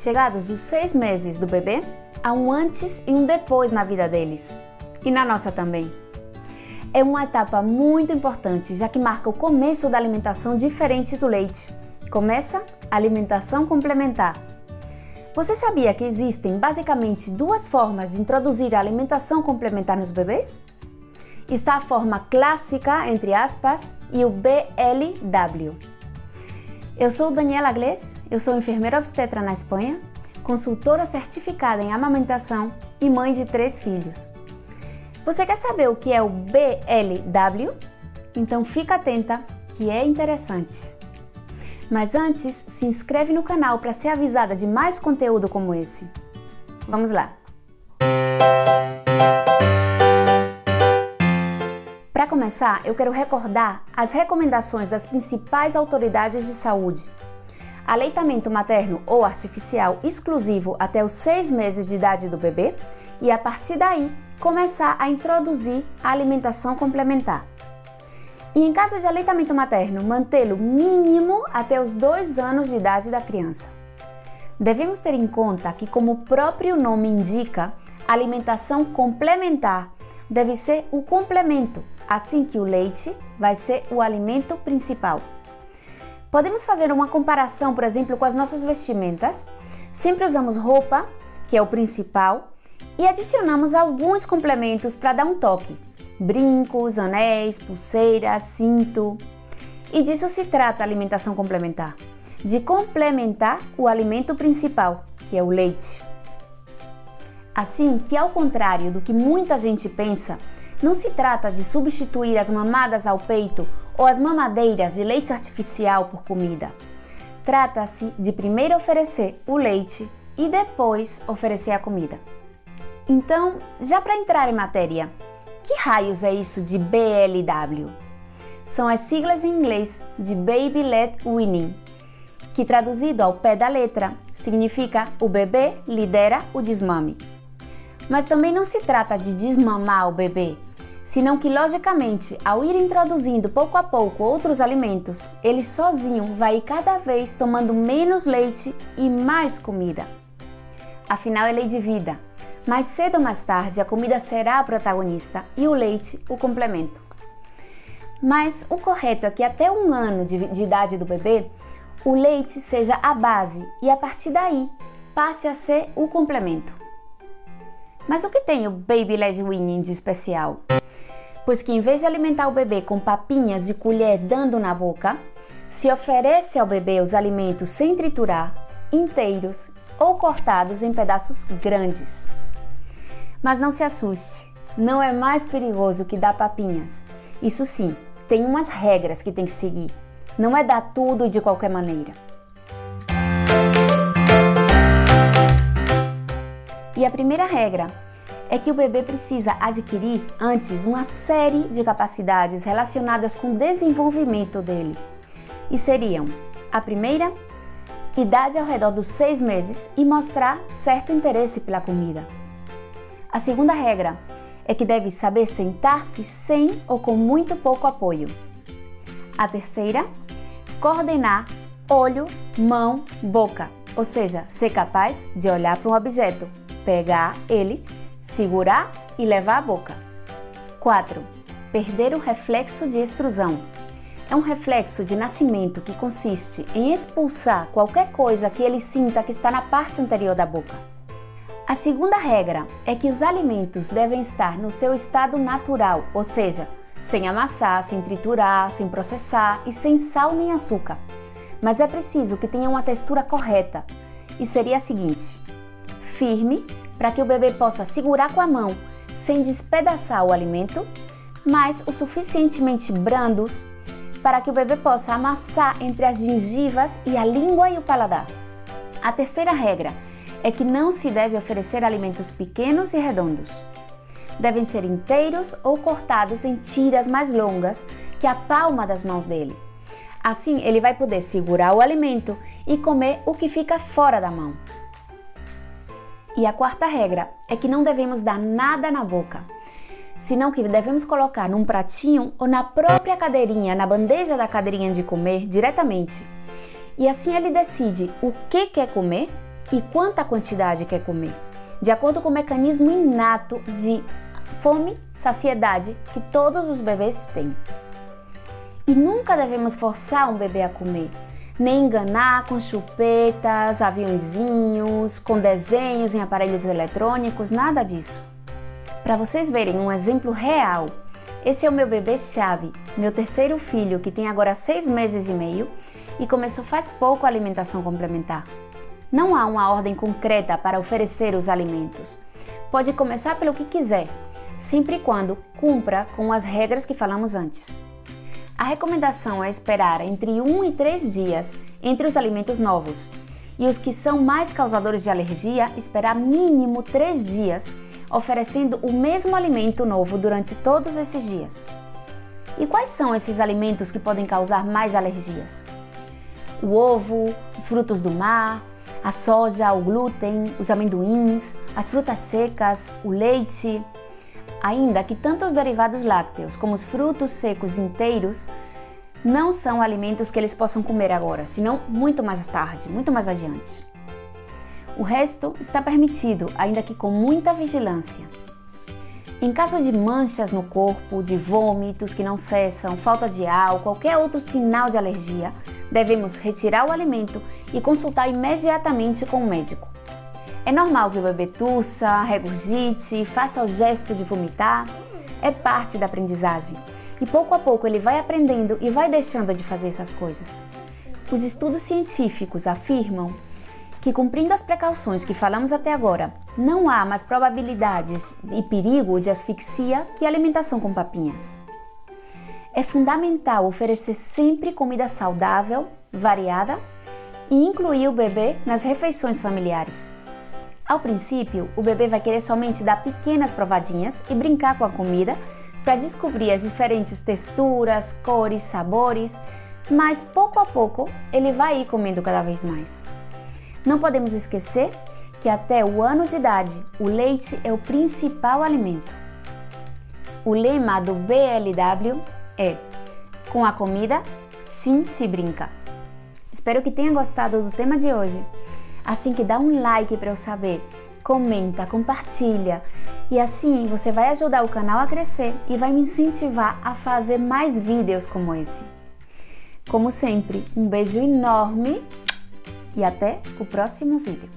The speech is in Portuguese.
Chegados os 6 meses do bebê, há um antes e um depois na vida deles. E na nossa também. É uma etapa muito importante, já que marca o começo da alimentação diferente do leite. Começa a alimentação complementar. Você sabia que existem basicamente 2 formas de introduzir a alimentação complementar nos bebês? Está a forma clássica, entre aspas, e o BLW. Eu sou Daniela Gles, eu sou enfermeira obstetra na Espanha, consultora certificada em amamentação e mãe de 3 filhos. Você quer saber o que é o BLW? Então fica atenta, que é interessante. Mas antes, se inscreve no canal para ser avisada de mais conteúdo como esse. Vamos lá! Para começar, eu quero recordar as recomendações das principais autoridades de saúde. Aleitamento materno ou artificial exclusivo até os 6 meses de idade do bebê e, a partir daí, começar a introduzir a alimentação complementar. E em caso de aleitamento materno, mantê-lo mínimo até os 2 anos de idade da criança. Devemos ter em conta que, como o próprio nome indica, a alimentação complementar deve ser o complemento, assim que o leite vai ser o alimento principal. Podemos fazer uma comparação, por exemplo, com as nossas vestimentas. Sempre usamos roupa, que é o principal, e adicionamos alguns complementos para dar um toque. Brincos, anéis, pulseiras, cinto. E disso se trata a alimentação complementar, de complementar o alimento principal, que é o leite. Assim que, ao contrário do que muita gente pensa, não se trata de substituir as mamadas ao peito ou as mamadeiras de leite artificial por comida. Trata-se de primeiro oferecer o leite e depois oferecer a comida. Então, já para entrar em matéria, que raios é isso de BLW? São as siglas em inglês de Baby Led Weaning, que traduzido ao pé da letra significa o bebê lidera o desmame. Mas também não se trata de desmamar o bebê, senão que logicamente, ao ir introduzindo pouco a pouco outros alimentos, ele sozinho vai cada vez tomando menos leite e mais comida. Afinal, é lei de vida. Mais cedo ou mais tarde, a comida será a protagonista e o leite o complemento. Mas o correto é que até 1 ano de idade do bebê, o leite seja a base e a partir daí passe a ser o complemento. Mas o que tem o Baby Led Weaning de especial? Pois que em vez de alimentar o bebê com papinhas de colher dando na boca, se oferece ao bebê os alimentos sem triturar, inteiros ou cortados em pedaços grandes. Mas não se assuste, não é mais perigoso que dar papinhas. Isso sim, tem umas regras que tem que seguir. Não é dar tudo de qualquer maneira. E a primeira regra é que o bebê precisa adquirir antes uma série de capacidades relacionadas com o desenvolvimento dele. E seriam: a primeira, idade ao redor dos 6 meses e mostrar certo interesse pela comida. A segunda regra é que deve saber sentar-se sem ou com muito pouco apoio. A terceira, coordenar olho, mão, boca, ou seja, ser capaz de olhar para um objeto, pegar ele, segurar e levar à boca. 4. Perder o reflexo de extrusão. É um reflexo de nascimento que consiste em expulsar qualquer coisa que ele sinta que está na parte anterior da boca. A segunda regra é que os alimentos devem estar no seu estado natural, ou seja, sem amassar, sem triturar, sem processar e sem sal nem açúcar. Mas é preciso que tenha uma textura correta, e seria a seguinte: firme, para que o bebê possa segurar com a mão sem despedaçar o alimento, mas o suficientemente brandos para que o bebê possa amassar entre as gengivas e a língua e o paladar. A terceira regra é que não se deve oferecer alimentos pequenos e redondos. Devem ser inteiros ou cortados em tiras mais longas que a palma das mãos dele. Assim, ele vai poder segurar o alimento e comer o que fica fora da mão. E a quarta regra é que não devemos dar nada na boca, senão que devemos colocar num pratinho ou na própria cadeirinha, na bandeja da cadeirinha de comer diretamente. E assim ele decide o que quer comer e quanta quantidade quer comer, de acordo com o mecanismo inato de fome, saciedade que todos os bebês têm. E nunca devemos forçar um bebê a comer, nem enganar com chupetas, aviãozinhos, com desenhos em aparelhos eletrônicos, nada disso. Para vocês verem um exemplo real, esse é o meu bebê Chave, meu terceiro filho, que tem agora 6 meses e meio e começou faz pouco a alimentação complementar. Não há uma ordem concreta para oferecer os alimentos. Pode começar pelo que quiser, sempre e quando cumpra com as regras que falamos antes. A recomendação é esperar entre 1 e 3 dias entre os alimentos novos, e os que são mais causadores de alergia, esperar mínimo 3 dias, oferecendo o mesmo alimento novo durante todos esses dias. E quais são esses alimentos que podem causar mais alergias? O ovo, os frutos do mar, a soja, o glúten, os amendoins, as frutas secas, o leite. Ainda que tanto os derivados lácteos como os frutos secos inteiros não são alimentos que eles possam comer agora, senão muito mais tarde, muito mais adiante. O resto está permitido, ainda que com muita vigilância. Em caso de manchas no corpo, de vômitos que não cessam, falta de ar ou qualquer outro sinal de alergia, devemos retirar o alimento e consultar imediatamente com o médico. É normal que o bebê tussa, regurgite, faça o gesto de vomitar. É parte da aprendizagem. E pouco a pouco ele vai aprendendo e vai deixando de fazer essas coisas. Os estudos científicos afirmam que, cumprindo as precauções que falamos até agora, não há mais probabilidades e perigo de asfixia que alimentação com papinhas. É fundamental oferecer sempre comida saudável, variada e incluir o bebê nas refeições familiares. Ao princípio, o bebê vai querer somente dar pequenas provadinhas e brincar com a comida para descobrir as diferentes texturas, cores, sabores, mas pouco a pouco ele vai ir comendo cada vez mais. Não podemos esquecer que até o ano de idade, o leite é o principal alimento. O lema do BLW é: com a comida, sim se brinca. Espero que tenha gostado do tema de hoje. Assim que dá um like para eu saber, comenta, compartilha e assim você vai ajudar o canal a crescer e vai me incentivar a fazer mais vídeos como esse. Como sempre, um beijo enorme e até o próximo vídeo.